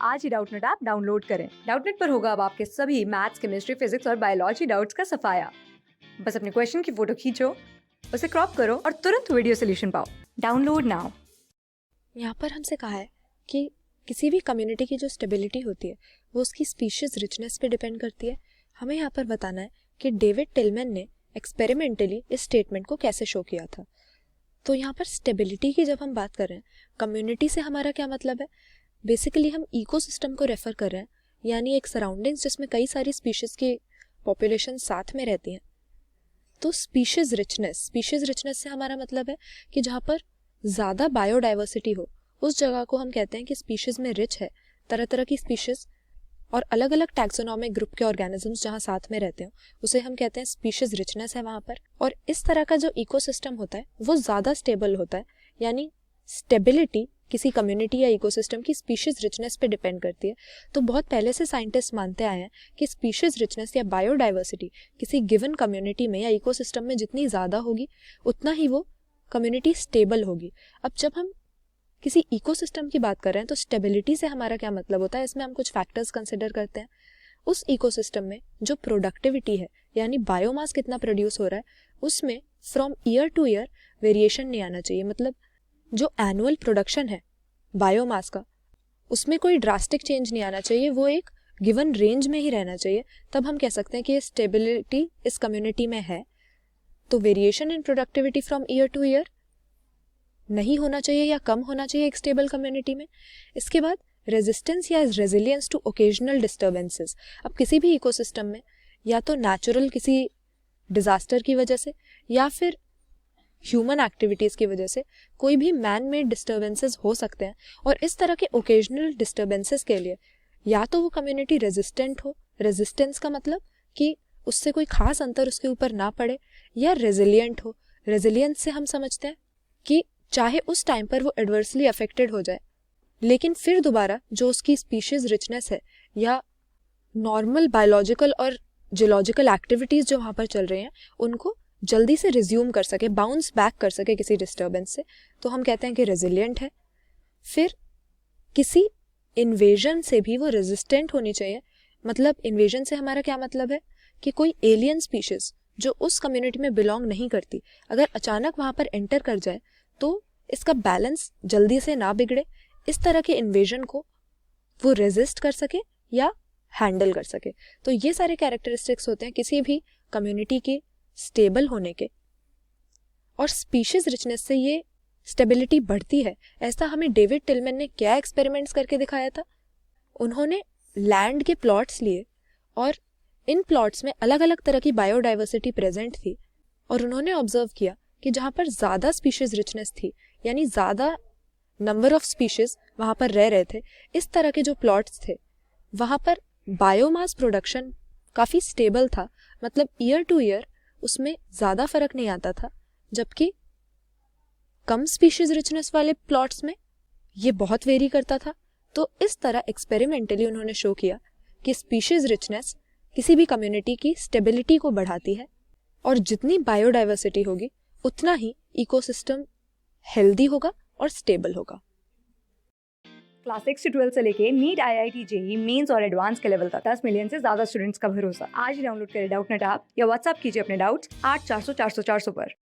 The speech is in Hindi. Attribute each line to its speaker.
Speaker 1: आज ही डाउटनेट ऐप डाउनलोड करें। डाउटनेट पर होगा अब आपके सभी मैथ्स, केमिस्ट्री, फिजिक्स और बायोलॉजी डाउट्स का सफाया। बस अपने क्वेश्चन की फोटो खींचो, उसे क्रॉप करो और तुरंत वीडियो सोल्यूशन पाओ। Download now.
Speaker 2: यहाँ पर हमसे कहा है कि किसी भी कम्युनिटी की जो स्टेबिलिटी होती है वो उसकी स्पीशीज रिचनेस पे डिपेंड करती है। हमें यहाँ पर बताना है कि डेविड टिलमैन ने एक्सपेरिमेंटली इस स्टेटमेंट को कैसे शो किया था। तो यहाँ पर स्टेबिलिटी की जब हम बात कर रहे हैं, कम्युनिटी से हमारा क्या मतलब है? बेसिकली हम इकोसिस्टम को रेफर कर रहे हैं, यानी एक सराउंडिंग्स जिसमें कई सारी स्पीशीज की पॉपुलेशन साथ में रहती हैं। तो स्पीशीज रिचनेस से हमारा मतलब है कि जहाँ पर ज़्यादा बायोडाइवर्सिटी हो उस जगह को हम कहते हैं कि स्पीशीज में रिच है, तरह तरह की स्पीशीज और अलग अलग टैक्सोनॉमिक ग्रुप के ऑर्गेनिजम्स जहाँ साथ में रहते हैं उसे हम कहते हैं स्पीशीज रिचनेस है वहाँ पर। और इस तरह का जो इकोसिस्टम होता है वो ज़्यादा स्टेबल होता है, यानी स्टेबिलिटी किसी कम्युनिटी या इकोसिस्टम की स्पीशीज रिचनेस पे डिपेंड करती है। तो बहुत पहले से साइंटिस्ट मानते आए हैं कि स्पीशीज रिचनेस या बायोडाइवर्सिटी किसी गिवन कम्युनिटी में या इकोसिस्टम में जितनी ज़्यादा होगी उतना ही वो कम्युनिटी स्टेबल होगी। अब जब हम किसी इकोसिस्टम की बात कर रहे हैं तो स्टेबिलिटी से हमारा क्या मतलब होता है, इसमें हम कुछ फैक्टर्स कंसिडर करते हैं। उस इकोसिस्टम में जो प्रोडक्टिविटी है, यानी बायोमास कितना प्रोड्यूस हो रहा है, उसमें from year two year variation नहीं आना चाहिए। मतलब जो एनुअल प्रोडक्शन है बायोमास का उसमें कोई ड्रास्टिक चेंज नहीं आना चाहिए, वो एक गिवन रेंज में ही रहना चाहिए। तब हम कह सकते हैं कि ये स्टेबिलिटी इस कम्युनिटी में है। तो variation in productivity from year two year नहीं होना चाहिए या कम होना चाहिए एक स्टेबल कम्युनिटी में। इसके बाद रेजिस्टेंस या रेजिलियंस टू ओकेजनल डिस्टर्बेंसेस। अब किसी भी इकोसिस्टम में या तो नेचुरल किसी डिजास्टर की वजह से या फिर ह्यूमन एक्टिविटीज़ की वजह से कोई भी मैन मेड डिस्टर्बेंसेस हो सकते हैं, और इस तरह के ओकेजनल डिस्टर्बेंसेस के लिए या तो वो कम्युनिटी रेजिस्टेंट हो, रेजिस्टेंस का मतलब कि उससे कोई खास अंतर उसके ऊपर ना पड़े, या रेजिलियंट हो। रेजिलियंस से हम समझते हैं कि चाहे उस टाइम पर वो एडवर्सली अफेक्टेड हो जाए लेकिन फिर दोबारा जो उसकी स्पीशीज रिचनेस है या नॉर्मल बायोलॉजिकल और जियोलॉजिकल एक्टिविटीज़ जो वहाँ पर चल रही हैं उनको जल्दी से रिज्यूम कर सके, बाउंस बैक कर सके किसी डिस्टर्बेंस से, तो हम कहते हैं कि रेजिलियंट है। फिर किसी इन्वेजन से भी वो रेजिस्टेंट होनी चाहिए। मतलब इन्वेजन से हमारा क्या मतलब है कि कोई एलियन स्पीशीज जो उस कम्युनिटी में बिलोंग नहीं करती अगर अचानक वहाँ पर एंटर कर जाए तो इसका बैलेंस जल्दी से ना बिगड़े, इस तरह के इन्वेजन को वो रेजिस्ट कर सके या हैंडल कर सके। तो ये सारे कैरेक्टरिस्टिक्स होते हैं किसी भी कम्युनिटी के स्टेबल होने के। और स्पीशीज रिचनेस से ये स्टेबिलिटी बढ़ती है। ऐसा हमें डेविड टिलमैन ने क्या एक्सपेरिमेंट्स करके दिखाया था? उन्होंने लैंड के प्लॉट्स लिए और इन प्लॉट्स में अलग अलग तरह की बायोडाइवर्सिटी प्रेजेंट थी, और उन्होंने ऑब्जर्व किया कि जहाँ पर ज़्यादा स्पीशीज रिचनेस थी, यानी ज़्यादा नंबर ऑफ स्पीशीज वहाँ पर रह रहे थे, इस तरह के जो प्लॉट्स थे वहाँ पर बायोमास प्रोडक्शन काफ़ी स्टेबल था। मतलब ईयर टू ईयर उसमें ज़्यादा फर्क नहीं आता था, जबकि कम स्पीशीज रिचनेस वाले प्लॉट्स में ये बहुत वेरी करता था। तो इस तरह एक्सपेरिमेंटली उन्होंने शो किया कि स्पीशीज रिचनेस किसी भी कम्युनिटी की स्टेबिलिटी को बढ़ाती है, और जितनी बायोडाइवर्सिटी होगी उतना ही इकोसिस्टम हेल्दी होगा और स्टेबल होगा।
Speaker 1: क्लास 6 से 12 से लेके नीट, IIT, JEE मेंस और एडवांस के लेवल तक 10 मिलियन से ज्यादा स्टूडेंट्स का भरोसा। आज ही डाउनलोड करें डाउटनेट ऐप या व्हाट्सएप कीजिए अपने डाउट्स 8400 400 400 पर।